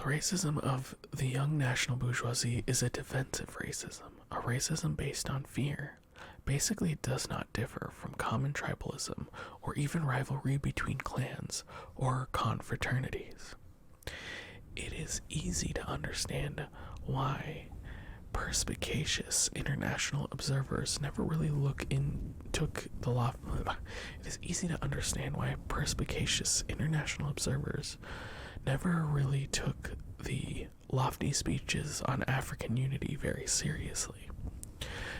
The racism of the young national bourgeoisie is a defensive racism, a racism based on fear. Basically, it does not differ from common tribalism or even rivalry between clans or confraternities. It is easy to understand why perspicacious international observers never really took the law. It is easy to understand why perspicacious international observers never really took the lofty speeches on African unity very seriously.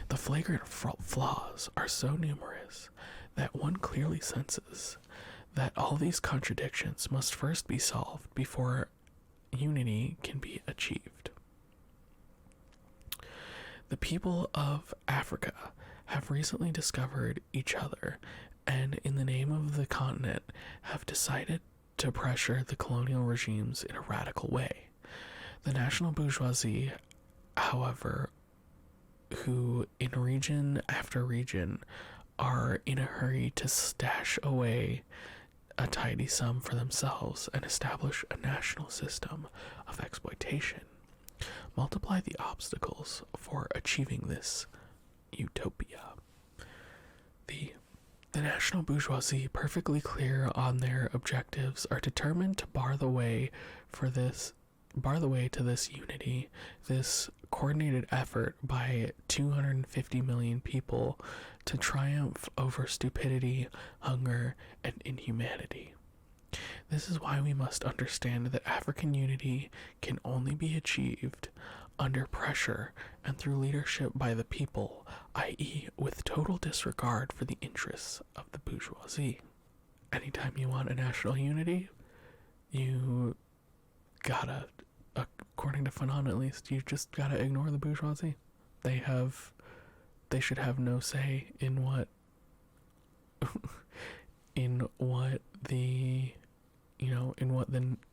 The flagrant flaws are so numerous that one clearly senses that all these contradictions must first be solved before unity can be achieved. The people of Africa have recently discovered each other and, in the name of the continent, have decided to pressure the colonial regimes in a radical way. The national bourgeoisie, however, who in region after region are in a hurry to stash away a tidy sum for themselves and establish a national system of exploitation, multiply the obstacles for achieving this utopia. The national bourgeoisie, perfectly clear on their objectives, are determined to bar the way to this unity, this coordinated effort by 250 million people to triumph over stupidity, hunger, and inhumanity. This is why we must understand that African unity can only be achieved under pressure and through leadership by the people, i.e., with total disregard for the interests of the bourgeoisie. Anytime you want a national unity, you gotta, according to Fanon at least, you just gotta ignore the bourgeoisie. They should have no say in what the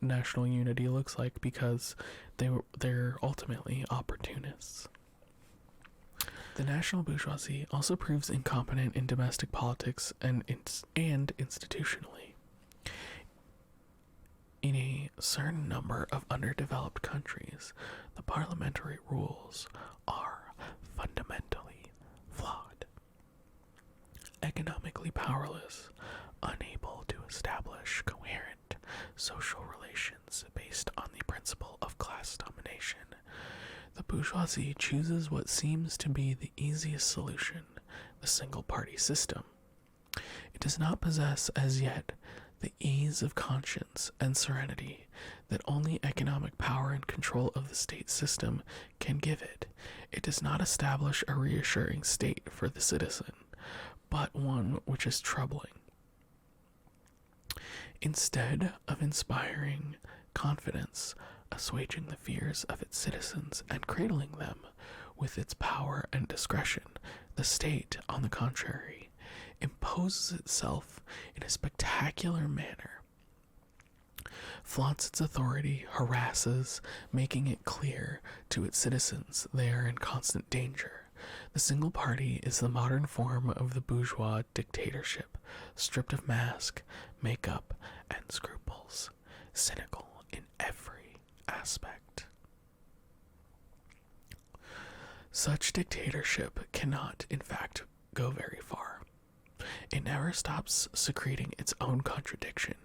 national unity looks like, because they're ultimately opportunists. The national bourgeoisie also proves incompetent in domestic politics and institutionally. In a certain number of underdeveloped countries, the parliamentary rules are fundamentally flawed. Economically powerless, unable to establish coherent social relations based on the principle of class domination, the bourgeoisie chooses what seems to be the easiest solution, the single-party system. It does not possess as yet the ease of conscience and serenity that only economic power and control of the state system can give it. It does not establish a reassuring state for the citizen, but one which is troubling. Instead of inspiring confidence, assuaging the fears of its citizens, and cradling them with its power and discretion, the state, on the contrary, imposes itself in a spectacular manner, flaunts its authority, harasses, making it clear to its citizens they are in constant danger. The single party is the modern form of the bourgeois dictatorship, stripped of mask, makeup, and scruples, cynical in every aspect. Such dictatorship cannot, in fact, go very far. It never stops secreting its own contradiction,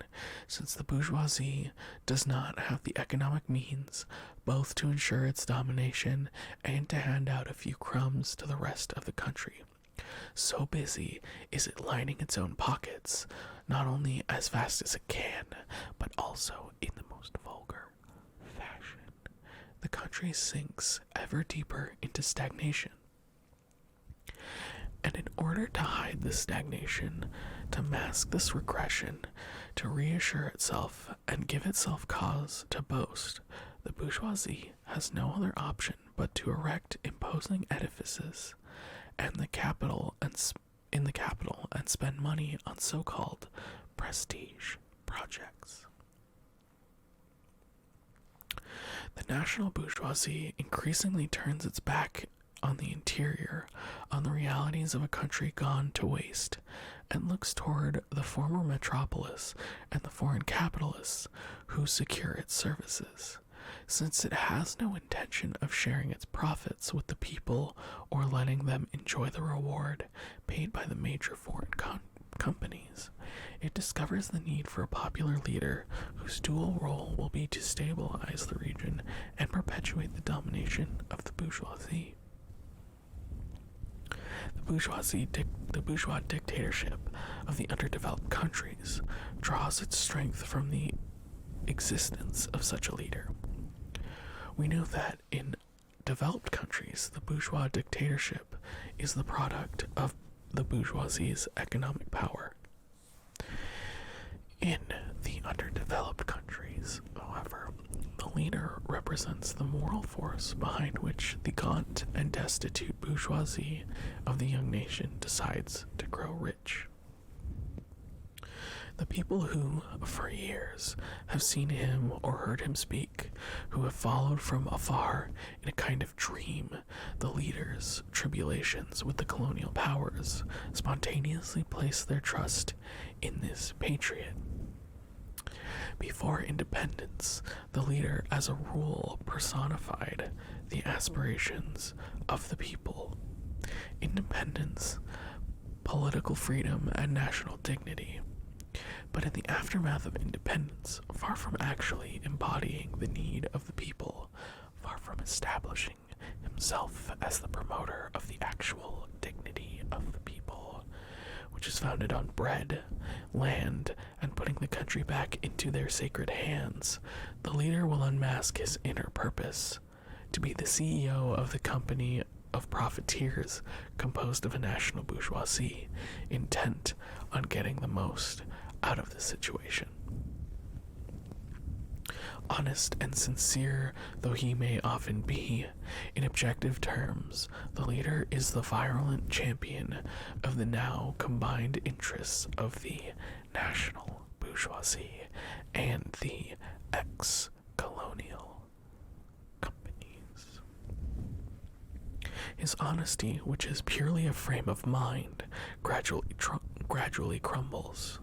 since the bourgeoisie does not have the economic means both to ensure its domination and to hand out a few crumbs to the rest of the country. So busy is it lining its own pockets, not only as fast as it can, but also in the most vulgar fashion. The country sinks ever deeper into stagnation. And in order to hide this stagnation, to mask this regression, to reassure itself and give itself cause to boast, the bourgeoisie has no other option but to erect imposing edifices in the capital and spend money on so-called prestige projects. The national bourgeoisie increasingly turns its back on the interior, on the realities of a country gone to waste, and looks toward the former metropolis and the foreign capitalists who secure its services. since it has no intention of sharing its profits with the people or letting them enjoy the reward paid by the major foreign companies. It discovers the need for a popular leader whose dual role will be to stabilize the region and perpetuate the domination of the bourgeoisie. The bourgeois dictatorship of the underdeveloped countries draws its strength from the existence of such a leader. We know that in developed countries, the bourgeois dictatorship is the product of the bourgeoisie's economic power. In the underdeveloped countries, however, the leader represents the moral force behind which the gaunt and destitute bourgeoisie of the young nation decides to grow rich. The people who, for years, have seen him or heard him speak, who have followed from afar in a kind of dream the leader's tribulations with the colonial powers, spontaneously place their trust in this patriot. Before independence, the leader, as a rule, personified the aspirations of the people. Independence, political freedom, and national dignity. But in the aftermath of independence, far from actually embodying the need of the people, far from establishing himself as the promoter of the actual dignity of the people, which is founded on bread, land, and putting the country back into their sacred hands, the leader will unmask his inner purpose to be the CEO of the company of profiteers composed of a national bourgeoisie, intent on getting the most out of the situation. Honest and sincere though he may often be, in objective terms, the leader is the virulent champion of the now combined interests of the national bourgeoisie and the ex-colonial companies. His honesty, which is purely a frame of mind, gradually crumbles.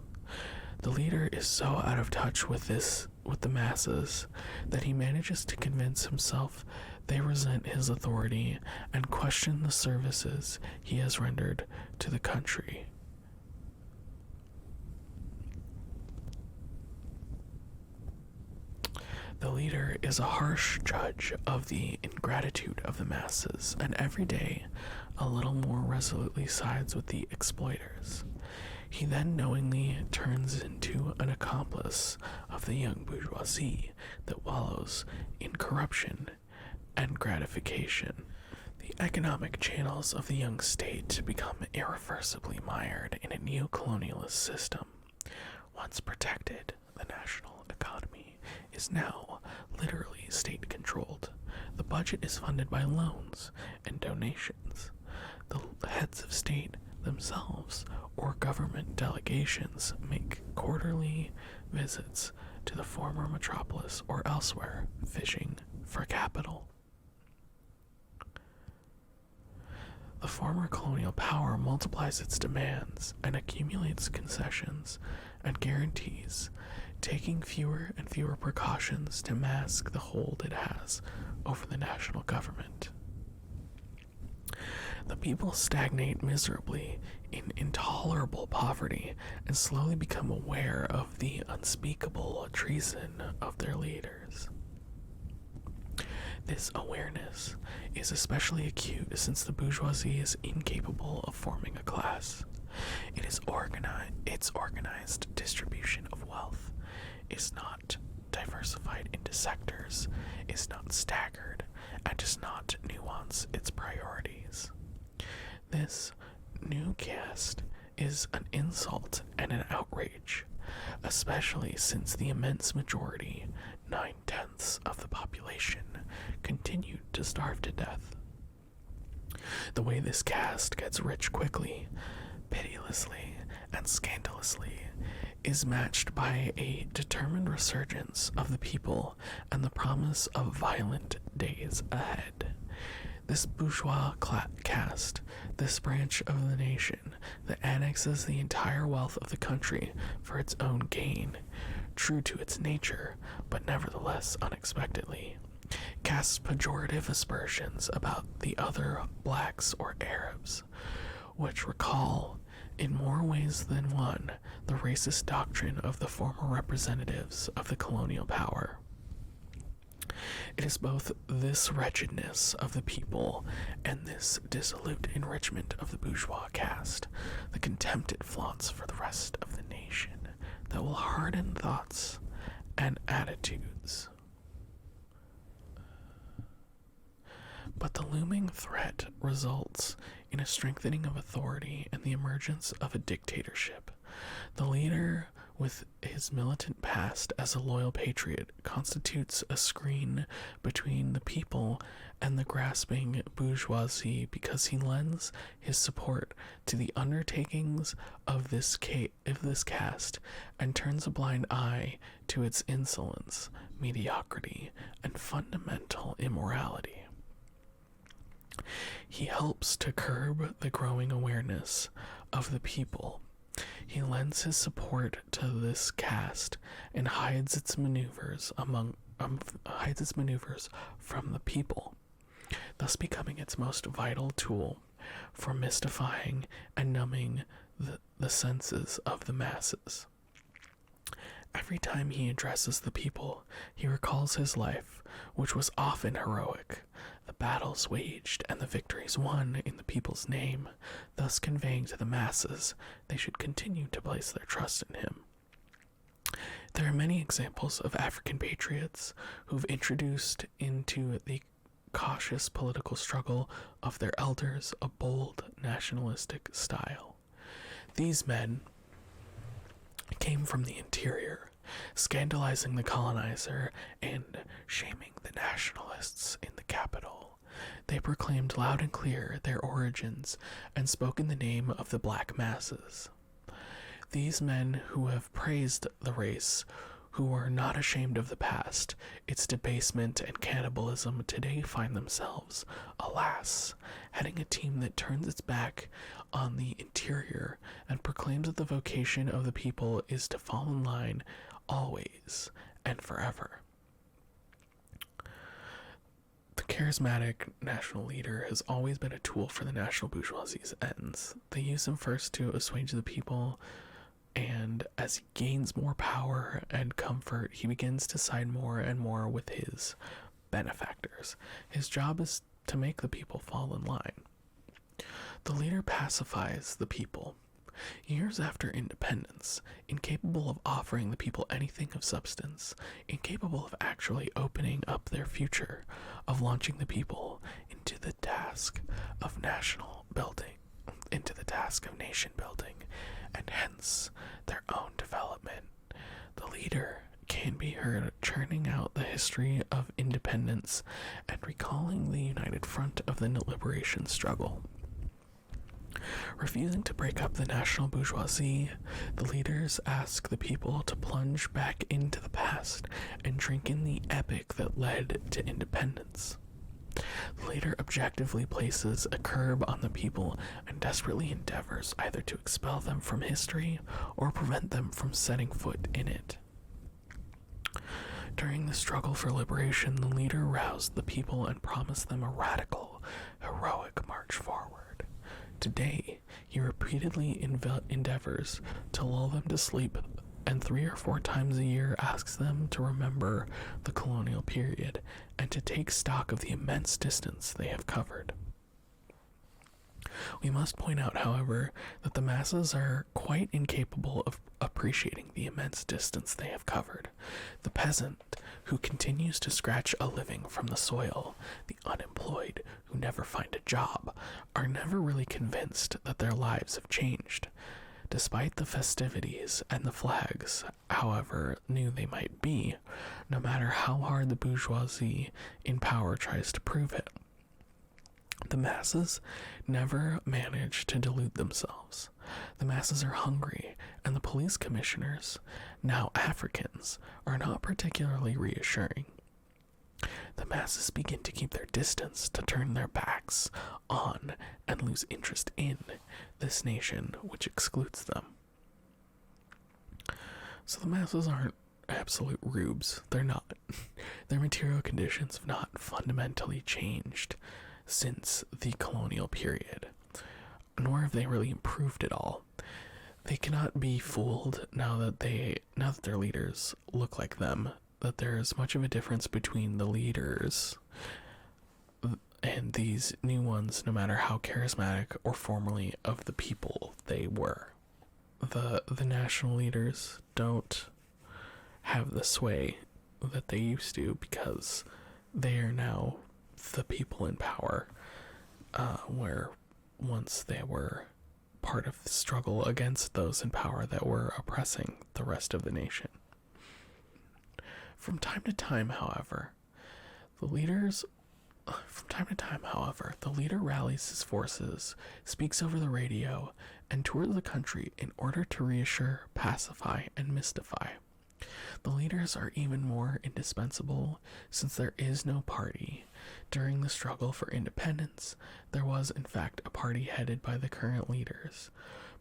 The leader is so out of touch with the masses that he manages to convince himself they resent his authority and question the services he has rendered to the country. The leader is a harsh judge of the ingratitude of the masses, and every day a little more resolutely sides with the exploiters. He then knowingly turns into an accomplice of the young bourgeoisie that wallows in corruption and gratification. The economic channels of the young state become irreversibly mired in a neo-colonialist system. Once protected, the national economy is now literally state-controlled. The budget is funded by loans and donations. The heads of state themselves or government delegations make quarterly visits to the former metropolis or elsewhere, fishing for capital. The former colonial power multiplies its demands and accumulates concessions and guarantees, taking fewer and fewer precautions to mask the hold it has over the national government. The people stagnate miserably in intolerable poverty and slowly become aware of the unspeakable treason of their leaders. This awareness is especially acute since the bourgeoisie is incapable of forming a class. Its organized distribution of wealth is not diversified into sectors, is not staggered, and does not nuance its priorities. This new caste is an insult and an outrage, especially since the immense majority, 9/10 of the population, continued to starve to death. The way this caste gets rich quickly, pitilessly, and scandalously is matched by a determined resurgence of the people and the promise of violent days ahead. This bourgeois caste, this branch of the nation that annexes the entire wealth of the country for its own gain, true to its nature, but nevertheless unexpectedly, casts pejorative aspersions about the other blacks or Arabs, which recall, in more ways than one, the racist doctrine of the former representatives of the colonial power. It is both this wretchedness of the people and this dissolute enrichment of the bourgeois caste, the contempt it flaunts for the rest of the nation, that will harden thoughts and attitudes. But the looming threat results in a strengthening of authority and the emergence of a dictatorship. The leader, with his militant past as a loyal patriot, constitutes a screen between the people and the grasping bourgeoisie because he lends his support to the undertakings of this caste and turns a blind eye to its insolence, mediocrity, and fundamental immorality. He helps to curb the growing awareness of the people. He lends his support to this caste and hides its maneuvers from the people, thus becoming its most vital tool for mystifying and numbing the senses of the masses. Every time he addresses the people, he recalls his life, which was often heroic, the battles waged and the victories won in the people's name, thus conveying to the masses they should continue to place their trust in him. There are many examples of African patriots who've introduced into the cautious political struggle of their elders a bold nationalistic style. These men came from the interior, scandalizing the colonizer and shaming the nationalists in the capital. They proclaimed loud and clear their origins and spoke in the name of the black masses. These men who have praised the race, who are not ashamed of the past, its debasement and cannibalism, today find themselves, alas, heading a team that turns its back on the interior and proclaims that the vocation of the people is to fall in line always and forever. The charismatic national leader has always been a tool for the national bourgeoisie's ends. They use him first to assuage the people, and as he gains more power and comfort, he begins to side more and more with his benefactors. His job is to make the people fall in line. The leader pacifies the people. Years after independence, incapable of offering the people anything of substance, incapable of actually opening up their future, of launching the people into the task of national building, into the task of nation building, and hence their own development, the leader can be heard churning out the history of independence and recalling the united front of the liberation struggle. Refusing to break up the national bourgeoisie, the leaders ask the people to plunge back into the past and drink in the epic that led to independence. The leader objectively places a curb on the people and desperately endeavors either to expel them from history or prevent them from setting foot in it. During the struggle for liberation, the leader roused the people and promised them a radical, heroic march forward. Today, he repeatedly endeavors to lull them to sleep, and 3 or 4 times a year asks them to remember the colonial period and to take stock of the immense distance they have covered. We must point out, however, that the masses are quite incapable of appreciating the immense distance they have covered. The peasant who continues to scratch a living from the soil, the unemployed who never find a job, are never really convinced that their lives have changed. Despite the festivities and the flags, however new they might be, no matter how hard the bourgeoisie in power tries to prove it, the masses never manage to delude themselves. The masses are hungry, and the police commissioners, now Africans, are not particularly reassuring. The masses begin to keep their distance, to turn their backs on and lose interest in this nation which excludes them. So the masses aren't absolute rubes. They're not. Their material conditions have not fundamentally changed since the colonial period, nor have they really improved at all. They cannot be fooled now that their leaders look like them, that there is much of a difference between the leaders and these new ones, no matter how charismatic or formerly of the people they were. The national leaders don't have the sway that they used to because they are now the people in power, where once they were part of the struggle against those in power that were oppressing the rest of the nation. From time to time, however, the leader rallies his forces, speaks over the radio, and tours the country in order to reassure, pacify, and mystify. The leaders are even more indispensable since there is no party. During the struggle for independence, there was in fact a party headed by the current leaders.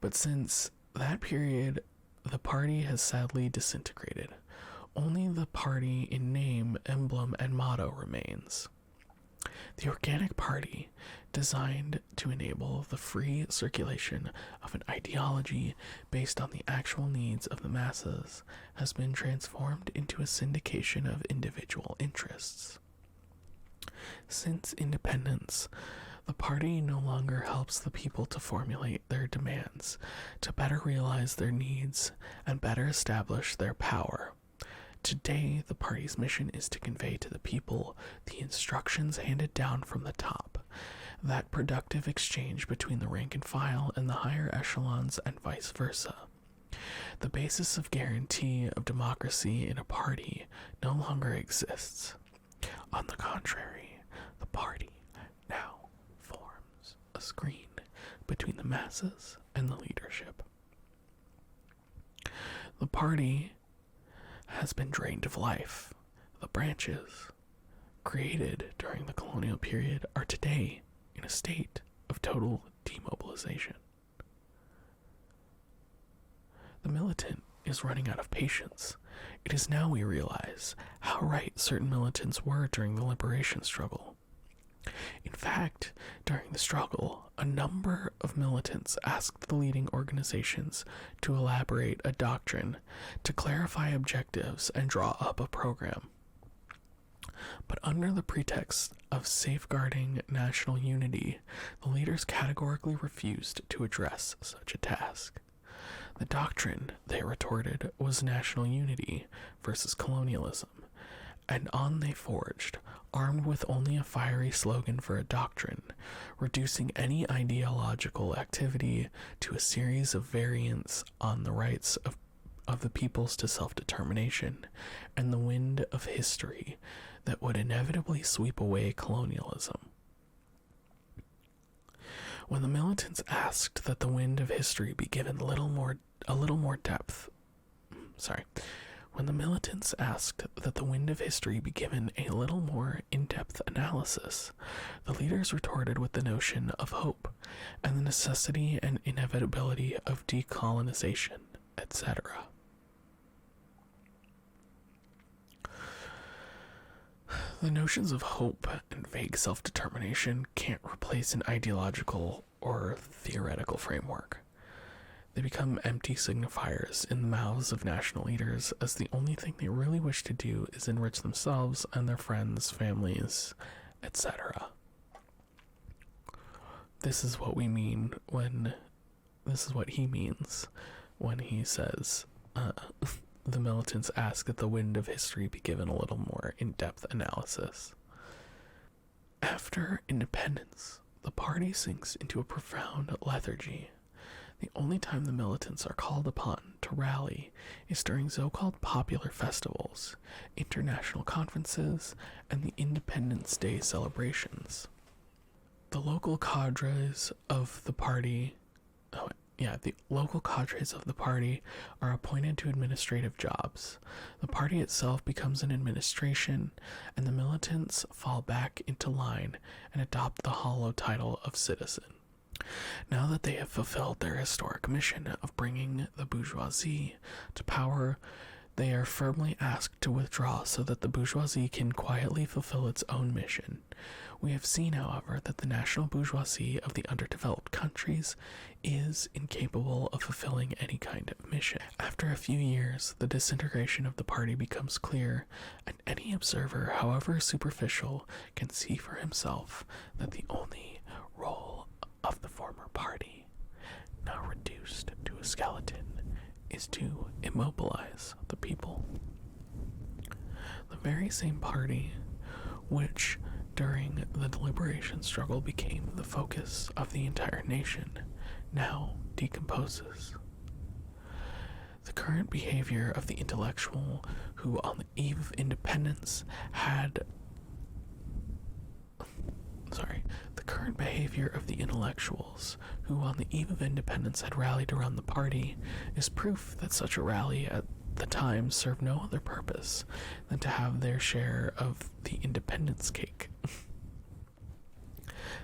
But since that period, the party has sadly disintegrated. Only the party in name, emblem, and motto remains. The organic party, designed to enable the free circulation of an ideology based on the actual needs of the masses, has been transformed into a syndication of individual interests. Since independence, the party no longer helps the people to formulate their demands, to better realize their needs, and better establish their power. Today, the party's mission is to convey to the people the instructions handed down from the top, that productive exchange between the rank and file and the higher echelons and vice versa. The basis of guarantee of democracy in a party no longer exists. On the contrary, the party now forms a screen between the masses and the leadership. The party has been drained of life. The branches, created during the colonial period, are today in a state of total demobilization. The militant is running out of patience. It is now we realize how right certain militants were during the liberation struggle. In fact, during the struggle, a number of militants asked the leading organizations to elaborate a doctrine, to clarify objectives, and draw up a program. But under the pretext of safeguarding national unity, the leaders categorically refused to address such a task. The doctrine, they retorted, was national unity versus colonialism, and on they forged, armed with only a fiery slogan for a doctrine, reducing any ideological activity to a series of variants on the rights of the peoples to self-determination and the wind of history that would inevitably sweep away colonialism. When the militants asked that the wind of history be given a little more depth, when the militants asked that the wind of history be given a little more in-depth analysis, the leaders retorted with the notion of hope and the necessity and inevitability of decolonization, etc. The notions of hope and vague self-determination can't replace an ideological or theoretical framework. They become empty signifiers in the mouths of national leaders, as the only thing they really wish to do is enrich themselves and their friends, families, etc. This is what he means when he says, the militants ask that the wind of history be given a little more in-depth analysis. After independence, the party sinks into a profound lethargy. The only time the militants are called upon to rally is during so-called popular festivals, international conferences, and the Independence Day celebrations. The local cadres of the party are appointed to administrative jobs. The party itself becomes an administration, and the militants fall back into line and adopt the hollow title of citizen. Now that they have fulfilled their historic mission of bringing the bourgeoisie to power, They are firmly asked to withdraw so that the bourgeoisie can quietly fulfill its own mission. We have seen, however, that the national bourgeoisie of the underdeveloped countries is incapable of fulfilling any kind of mission. After a few years, the disintegration of the party becomes clear, and any observer, however superficial, can see for himself that the only role of the former party, now reduced to a skeleton, is to immobilize the people. The very same party which, during the liberation struggle, became the focus of the entire nation, now decomposes. The current behavior of the intellectual who, on the eve of independence, had rallied around the party is proof that such a rally at the time served no other purpose than to have their share of the independence cake.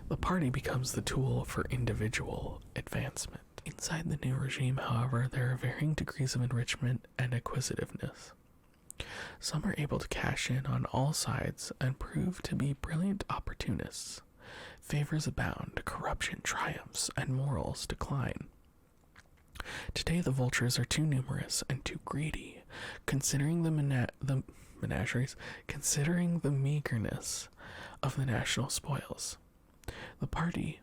The party becomes the tool for individual advancement. Inside the new regime, however, there are varying degrees of enrichment and acquisitiveness. Some are able to cash in on all sides and prove to be brilliant opportunists. Favors abound, corruption triumphs, and morals decline. Today the vultures are too numerous and too greedy, considering the menageries, considering the meagerness of the national spoils. The party,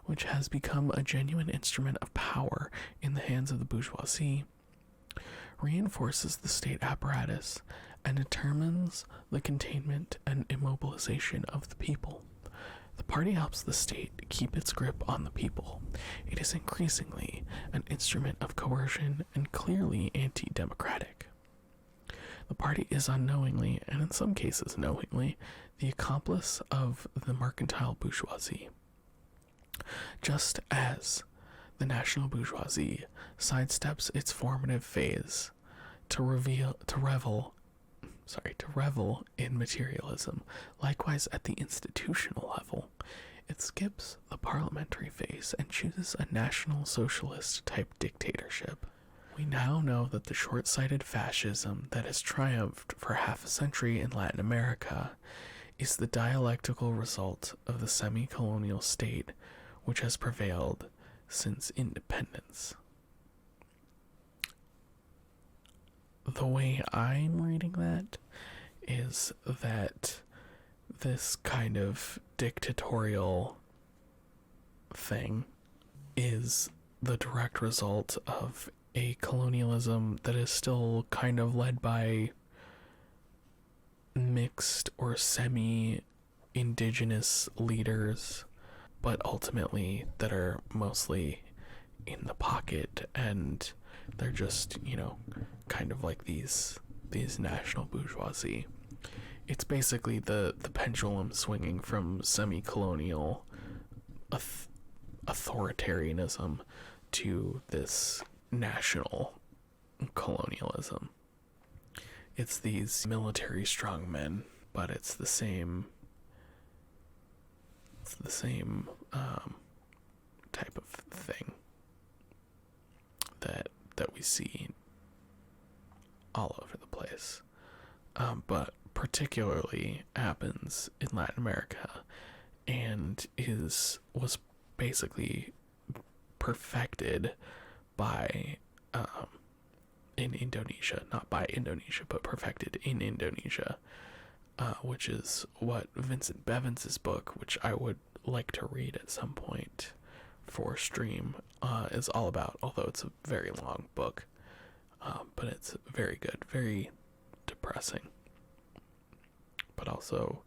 which has become a genuine instrument of power in the hands of the bourgeoisie, reinforces the state apparatus and determines the containment and immobilization of the people. The party helps the state keep its grip on the people. It is increasingly an instrument of coercion and clearly anti-democratic. The party is unknowingly, and in some cases knowingly, the accomplice of the mercantile bourgeoisie. Just as the national bourgeoisie sidesteps its formative phase to revel in materialism, likewise at the institutional level, it skips the parliamentary phase and chooses a national socialist type dictatorship. We now know that the short-sighted fascism that has triumphed for half a century in Latin America is the dialectical result of the semi-colonial state which has prevailed since independence. The way I'm reading that is that this kind of dictatorial thing is the direct result of a colonialism that is still kind of led by mixed or semi-indigenous leaders, but ultimately that are mostly in the pocket, and they're just, kind of like these national bourgeoisie. It's basically the pendulum swinging from semi-colonial authoritarianism to this national colonialism. It's these military strongmen, but it's the same type of thing that we see all over the place, but particularly happens in Latin America, and was basically perfected by in Indonesia, not by Indonesia, but perfected in Indonesia, which is what Vincent Bevins' book, which I would like to read at some point for stream, is all about, although it's a very long book, but it's very good, very depressing, but also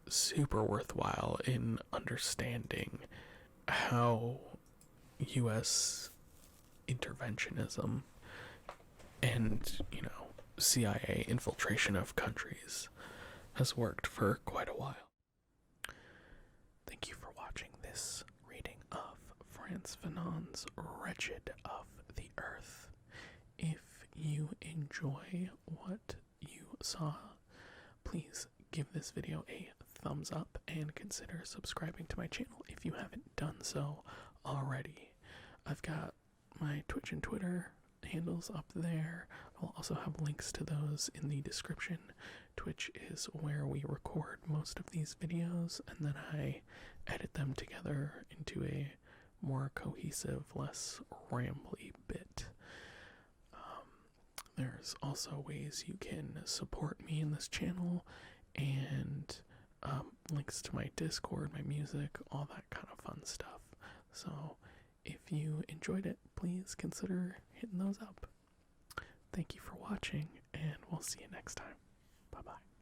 super worthwhile in understanding how U.S. interventionism and, CIA infiltration of countries has worked for quite a while. Thank you for watching this reading of Frantz Fanon's Wretched of the Earth. If you enjoy what you saw, please give this video a thumbs up and consider subscribing to my channel if you haven't done so already. I've got my Twitch and Twitter handles up there. I'll also have links to those in the description. Twitch is where we record most of these videos, and then I edit them together into a more cohesive, less rambly bit. There's also ways you can support me in this channel, and links to my Discord, my music, all that kind of fun stuff. So if you enjoyed it, please consider hitting those up. Thank you for watching, and we'll see you next time. Bye bye.